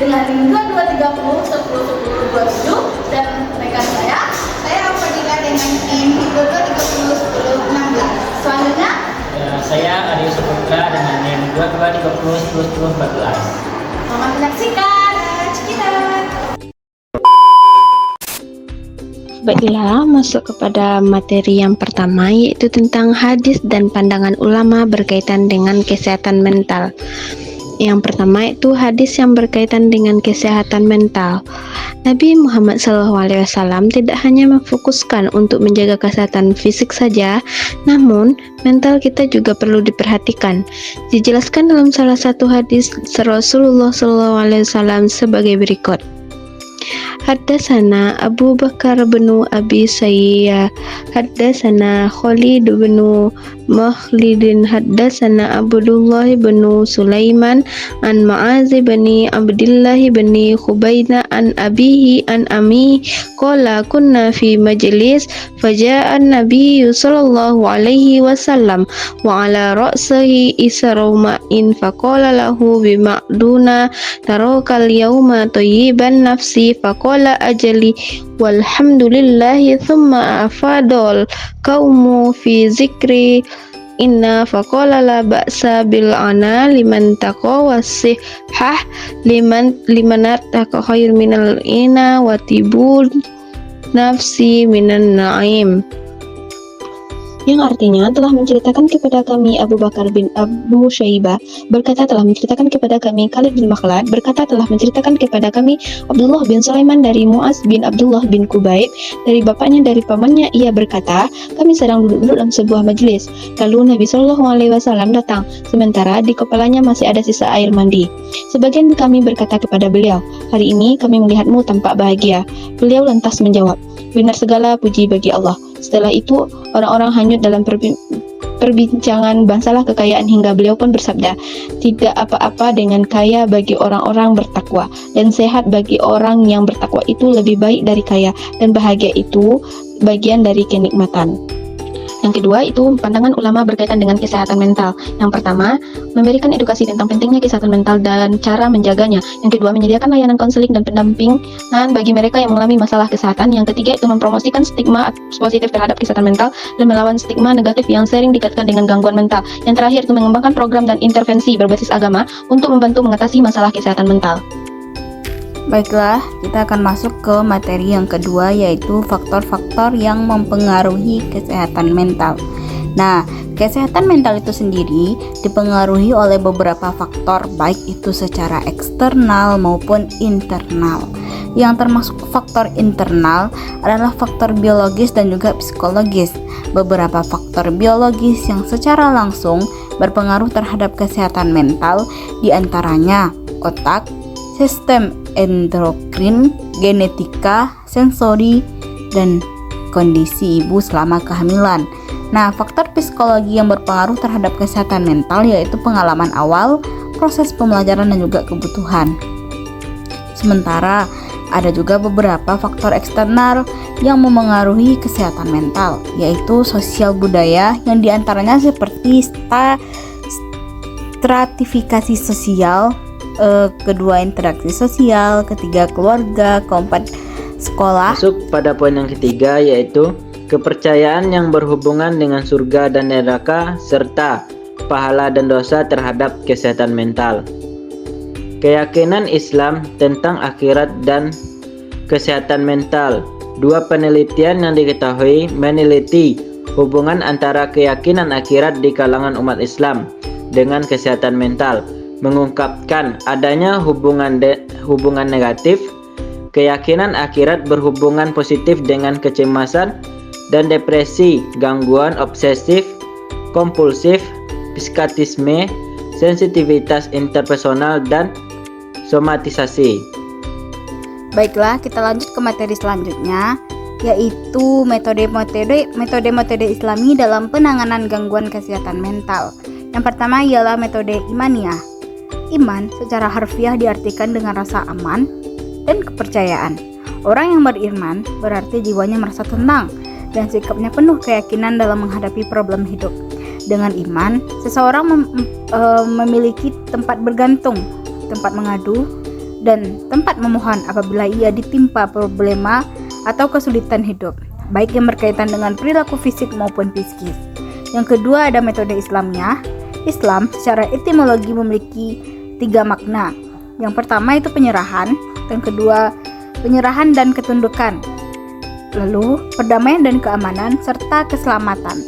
dengan NIM 2230 10 10 27 dan rekan saya Fadila dengan NIM 2230 10 16. Selanjutnya saya Aryo Saputra dengan NIM 2230 10 10 14. selamat menyaksikan. Cikinan. Baiklah, masuk kepada materi yang pertama, yaitu tentang hadis dan pandangan ulama berkaitan dengan kesehatan mental. Yang pertama itu hadis yang berkaitan dengan kesehatan mental. Nabi Muhammad SAW tidak hanya memfokuskan untuk menjaga kesehatan fisik saja, namun mental kita juga perlu diperhatikan. Dijelaskan dalam salah satu hadis Rasulullah SAW sebagai berikut. Haddatsana Abu Bakar bin Abi Sayyah, haddatsana Khalid bin Makhlid, haddatsana Abdullah bin Sulaiman an Ma'az bin Abdullah bin Khubayna an abihi an ami qala kunna fi majlis faja'a an-nabiy sallallahu alaihi wasallam wa ala ra'sihi israwma'in faqala lahu bima'duna tarakal yawma tayyiban nafsi faqala ajali walhamdulillahi thumma afadol kaumu fi zikri inna faqala la ba'sa bil ana liman taqa wasihah liman taqa khair minal ina wa tibul nafsi minan na'im, yang artinya telah menceritakan kepada kami Abu Bakar bin Abu Syaibah berkata telah menceritakan kepada kami Khalid bin Makhlad berkata telah menceritakan kepada kami Abdullah bin Sulaiman dari Muaz bin Abdullah bin Kubayb dari bapaknya dari pamannya, ia berkata kami sedang duduk dalam sebuah majelis, lalu Nabi SAW datang sementara di kepalanya masih ada sisa air mandi. Sebagian kami berkata kepada beliau, hari ini kami melihatmu tampak bahagia. Beliau lantas menjawab, benar segala puji bagi Allah. Setelah itu orang-orang hanyut dalam perbincangan masalah kekayaan hingga beliau pun bersabda, tidak apa-apa dengan kaya bagi orang-orang bertakwa, dan sehat bagi orang yang bertakwa itu lebih baik dari kaya, dan bahagia itu bagian dari kenikmatan. Yang kedua itu pandangan ulama berkaitan dengan kesehatan mental. Yang pertama, memberikan edukasi tentang pentingnya kesehatan mental dan cara menjaganya. Yang kedua, menyediakan layanan konseling dan pendampingan bagi mereka yang mengalami masalah kesehatan. Yang ketiga itu mempromosikan stigma positif terhadap kesehatan mental dan melawan stigma negatif yang sering dikaitkan dengan gangguan mental. Yang terakhir itu mengembangkan program dan intervensi berbasis agama untuk membantu mengatasi masalah kesehatan mental. Baiklah, kita akan masuk ke materi yang kedua, yaitu faktor-faktor yang mempengaruhi kesehatan mental. Nah, kesehatan mental itu sendiri dipengaruhi oleh beberapa faktor, baik itu secara eksternal maupun internal. Yang termasuk faktor internal adalah faktor biologis dan juga psikologis. Beberapa faktor biologis yang secara langsung berpengaruh terhadap kesehatan mental, diantaranya otak, sistem endokrin, genetika, sensori, dan kondisi ibu selama kehamilan. Nah, faktor psikologi yang berpengaruh terhadap kesehatan mental yaitu pengalaman awal, proses pembelajaran, dan juga kebutuhan. Sementara ada juga beberapa faktor eksternal yang memengaruhi kesehatan mental, yaitu sosial budaya yang diantaranya seperti stratifikasi sosial, kedua interaksi sosial, ketiga keluarga, keempat sekolah. Masuk pada poin yang ketiga, yaitu kepercayaan yang berhubungan dengan surga dan neraka serta pahala dan dosa terhadap kesehatan mental. Keyakinan Islam tentang akhirat dan kesehatan mental. Dua penelitian yang diketahui meneliti hubungan antara keyakinan akhirat di kalangan umat Islam dengan kesehatan mental, mengungkapkan adanya hubungan negatif. Keyakinan akhirat berhubungan positif dengan kecemasan dan depresi, gangguan obsesif, kompulsif, psikotisme, sensitivitas interpersonal, dan somatisasi. Baiklah, kita lanjut ke materi selanjutnya, yaitu metode-metode Islami dalam penanganan gangguan kesehatan mental. Yang pertama ialah metode imaniyah. Iman secara harfiah diartikan dengan rasa aman dan kepercayaan. Orang yang beriman berarti jiwanya merasa tenang dan sikapnya penuh keyakinan dalam menghadapi problem hidup. Dengan iman, seseorang memiliki tempat bergantung, tempat mengadu, dan tempat memohon apabila ia ditimpa problema atau kesulitan hidup, baik yang berkaitan dengan perilaku fisik maupun psikis. Yang kedua ada metode Islamnya. Islam secara etimologi memiliki 3 makna. Yang pertama itu penyerahan, yang kedua penyerahan dan ketundukan, lalu perdamaian dan keamanan, serta keselamatan.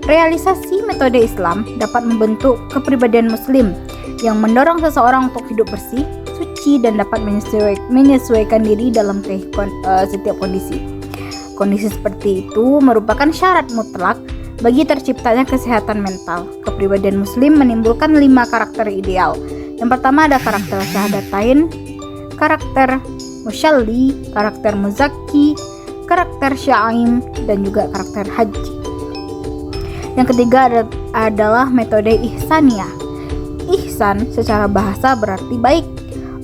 Realisasi metode Islam dapat membentuk kepribadian muslim yang mendorong seseorang untuk hidup bersih, suci, dan dapat menyesuaikan diri dalam setiap kondisi. Kondisi seperti itu merupakan syarat mutlak bagi terciptanya kesehatan mental. Kepribadian muslim menimbulkan 5 karakter ideal. Yang pertama ada karakter syahadatain, karakter musyalli, karakter muzaki, karakter syaim, dan juga karakter haji. Yang ketiga adalah metode ihsaniyah. Ihsan secara bahasa berarti baik.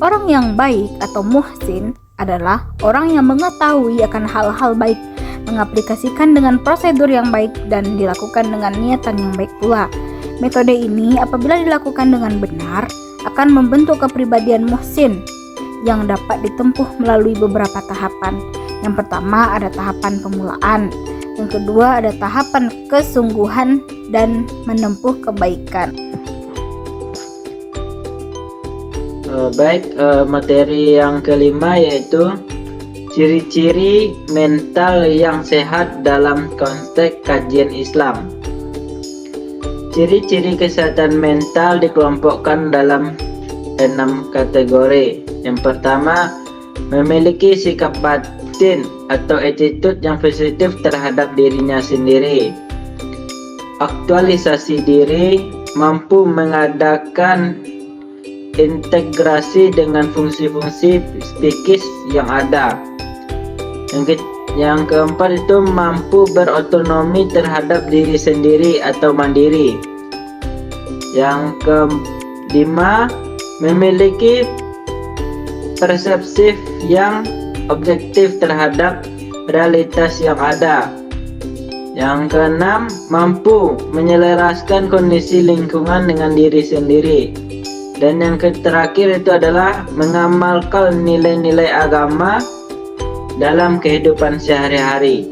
Orang yang baik atau muhsin adalah orang yang mengetahui akan hal-hal baik, mengaplikasikan dengan prosedur yang baik, dan dilakukan dengan niatan yang baik pula. Metode ini apabila dilakukan dengan benar akan membentuk kepribadian muhsin yang dapat ditempuh melalui beberapa tahapan. Yang pertama ada tahapan pemulaan, yang kedua ada tahapan kesungguhan dan menempuh kebaikan. Materi yang kelima yaitu ciri-ciri mental yang sehat dalam konteks kajian Islam. Ciri-ciri kesehatan mental dikelompokkan dalam 6 kategori. Yang pertama, memiliki sikap batin atau attitude yang positif terhadap dirinya sendiri. Aktualisasi diri, mampu mengadakan integrasi dengan fungsi-fungsi psikis yang ada. Yang keempat itu mampu berotonomi terhadap diri sendiri atau mandiri. Yang kelima, memiliki persepsi yang objektif terhadap realitas yang ada. Yang keenam, mampu menyelaraskan kondisi lingkungan dengan diri sendiri. Dan yang terakhir itu adalah mengamalkan nilai-nilai agama dalam kehidupan sehari-hari.